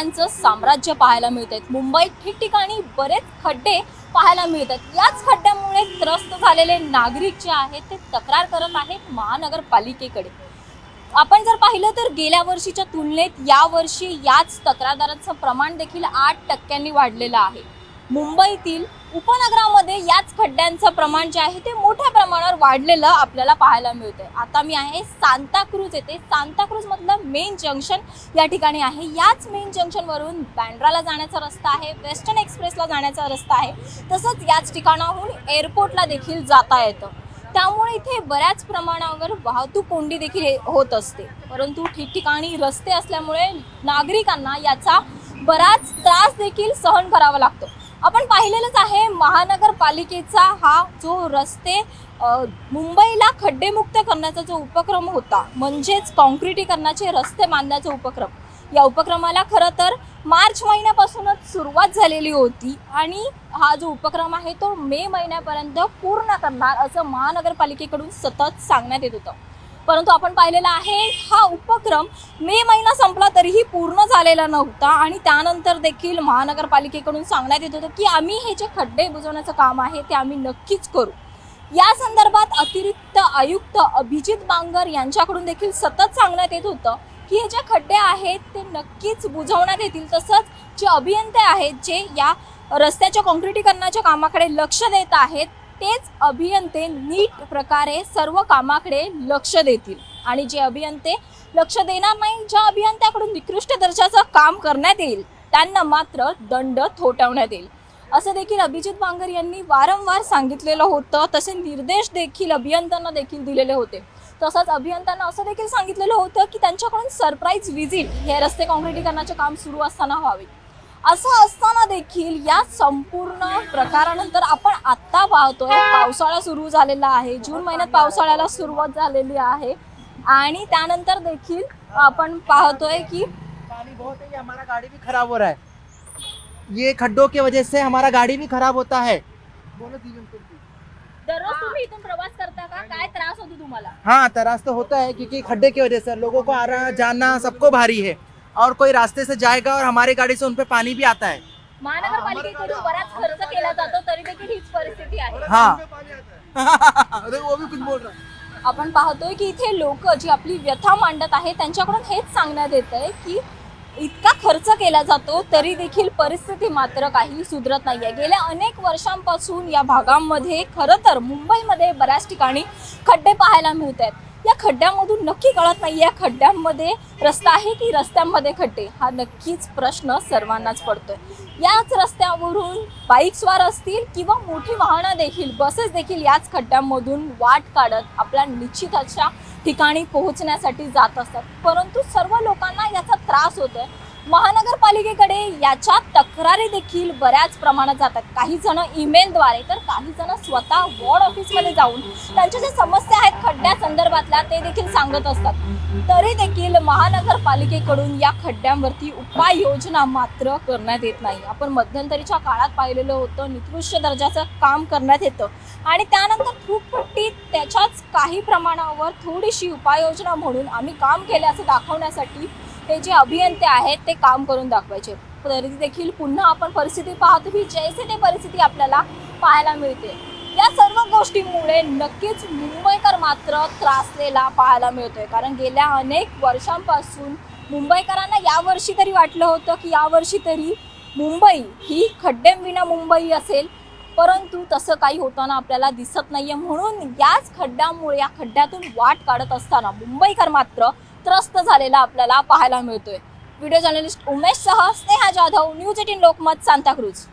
खड्ड्यांचं साम्राज्य पाहायला मिळतंय। मुंबईत ठिकठिकाणी बरेच खड्डे पाहायला मिळतात। याच खड्ड्यामुळे त्रस्त झालेले नागरिक जे आहेत ते तक्रार करत आहेत महानगरपालिकेकडे। आपण जर पाहिलं तर गेल्या वर्षीच्या तुलनेत या वर्षी याच तक्रारदारांचं प्रमाण देखील 8% वाढलेलं आहे। मुंबईतील उपनगरामध्ये याच खड्ड्यांचं प्रमाण जे आहे ते मोठ्या प्रमाणावर वाढलेलं आपल्याला पाहायला मिळतंय। आता मी आहे सांताक्रूज येथे। सांताक्रूज मधलं मेन जंक्शन या ठिकाणी आहे। याच मेन जंक्शन वरून बँड्राला जाण्याचा रस्ता आहे, वेस्टर्न एक्सप्रेसला जाण्याचा रस्ता आहे, तसंच याच ठिकाणाहून एअरपोर्टला देखील जाता येतं। त्यामुळे इथे बऱ्याच प्रमाणावर वाहतूक कोंडी देखील होत असते। परंतु ठिकठिकाणी रस्ते असल्यामुळे नागरिकांना याचा बराच त्रास देखील सहन करावा लागतो। आपण पाहिलेलंच आहे महानगरपालिकेचा हा जो रस्ते मुंबईला खड्डेमुक्त करण्याचा जो उपक्रम होता, म्हणजेच काँक्रिटीकरणाचे रस्ते बांधण्याचा उपक्रम, या उपक्रमाला खरं तर मार्च महिन्यापासूनच सुरुवात झालेली होती आणि हा जो उपक्रम आहे तो मे महिन्यापर्यंत पूर्ण करणार असं महानगरपालिकेकडून सतत सांगण्यात येत होतं। परंतु आपण पाहिलेला आहे हा उपक्रम मे महिना संपला तरीही पूर्ण झालेला नव्हता आणि त्यानंतर देखील महानगरपालिकेकडून सांगण्यात येत होतं की आम्ही हे जे खड्डे बुजवण्याचं काम आहे ते आम्ही नक्कीच करू। या संदर्भात अतिरिक्त आयुक्त अभिजित बांगर यांच्याकडून देखील सतत सांगण्यात येत होतं की हे जे खड्डे आहेत ते नक्कीच बुजवण्यात येतील। तसंच जे अभियंते आहेत जे या रस्त्याच्या काँक्रिटीकरणाच्या कामाकडे लक्ष देत आहेत तेच अभियंते नीट प्रकारे सर्व कामाकडे लक्ष देतील आणि जे अभियंते लक्ष देणार नाही, ज्या अभियंत्याकडून निकृष्ट दर्जाचं काम करण्यात येईल त्यांना मात्र दंड थोपवण्यात येईल असं देखील अभिजित बांगर यांनी वारंवार सांगितलेलं होतं। तसे निर्देश देखील अभियंत्यांना देखील दिलेले होते। तसंच अभियंत्यांना असं देखील सांगितलेलं होतं की त्यांच्याकडून सरप्राईज व्हिजिट हे रस्ते काँक्रिटीकरणाचे काम सुरू असताना व्हावे। असं असताना देखील या संपूर्ण प्रकारानंतर आपण आत्ता पाहतोय पावसाळा सुरू झालेला आहे। जून महिन्यात पावसाळ्याला सुरुवात झालेली आहे आणि त्यानंतर देखील आपण पाहतोय की पानी बहुत है, हमारा गाड़ी भी खराब हो रहा है। ये खड्डों की वजह से हमारा गाड़ी भी खराब होता है। दररोज तुम्ही इथून प्रवास करता का? काय त्रास होतो तुम्हाला? हाँ, त्रास तो होता है क्योंकि खड्डे की वजह से लोगों को आना जाना सबको भारी है और कोई रास्ते से जाएगा और हमारी गाड़ी से उन पे पानी भी आता है। महानगरपालिकेकडून बराच खर्च केला जातो तरी देखील हीच परिस्थिती आहे। हाँ वो भी कुछ बोल रहा है। आपण पाहतोय की इथे लोक जी आपली व्यथा मांडत आहेत त्यांच्याकडून हेच सांगण्यात येतंय की इतका खर्च केला जातो तरी देखील परिस्थिती मात्र काही सुधरत नाहीये। गेल्या अनेक वर्षांपासून या भागांमध्ये खरं तर मुंबईमध्ये बऱ्याच ठिकाणी खड्डे पाहायला मिळत आहेत। या खड्ड्यामधून नक्की कळत नाही या खड्ड्यांमध्ये रस्ता आहे की रस्त्यांमध्ये खड्डे, हा नक्कीच प्रश्न सर्वांनाच पडतोय। याच रस्त्यावरून बाईक स्वार असतील किंवा मोठी वाहनं देखील बसेस देखील याच खड्ड्यांमधून वाट काढत आपल्या निश्चित अशा ठिकाणी पोहोचण्यासाठी जात असतात। परंतु सर्व लोकांना याचा त्रास होतोय। महानगरपालिकेकडे याच्या तक्रारी देखील बऱ्याच प्रमाणात जातात। काही जण ईमेलद्वारे तर काही जण स्वतः वॉर्ड ऑफिसमध्ये जाऊन त्यांच्या ज्या समस्या आहेत खड्ड्या संदर्भातल्या ते देखील सांगत असतात। तरी देखील महानगरपालिकेकडून या खड्ड्यांवरती उपाययोजना मात्र करण्यात येत नाही। आपण मध्यंतरीच्या काळात पाहिलेलं होतं निकृष्ट दर्जाचं काम करण्यात येतं आणि त्यानंतर फुटपट्टी त्याच्याच काही प्रमाणावर थोडीशी उपाययोजना म्हणून आम्ही काम केल्याचं दाखवण्यासाठी हे जे अभियंते आहेत ते काम करून दाखवायचे। तरी देखील पुन्हा आपण परिस्थिती पाहतो की जैसे ते परिस्थिती आपल्याला पाहायला मिळते। या सर्व गोष्टींमुळे नक्कीच मुंबईकर मात्र त्रासलेला पाहायला मिळतोय। कारण गेल्या अनेक वर्षांपासून मुंबईकरांना यावर्षी तरी वाटलं होतं की यावर्षी तरी मुंबई ही खड्ड्यांविना मुंबई असेल, परंतु तसं काही होताना आपल्याला दिसत नाहीये। म्हणून याच खड्ड्यामुळे या खड्ड्यातून वाट काढत असताना मुंबईकर मात्र त्रस्त झालेला आपल्याला पाहायला मिळतोय। व्हिडिओ जर्नलिस्ट उमेश सह स्नेहा जाधव, न्यूज 18 लोकमत, सांताक्रूज।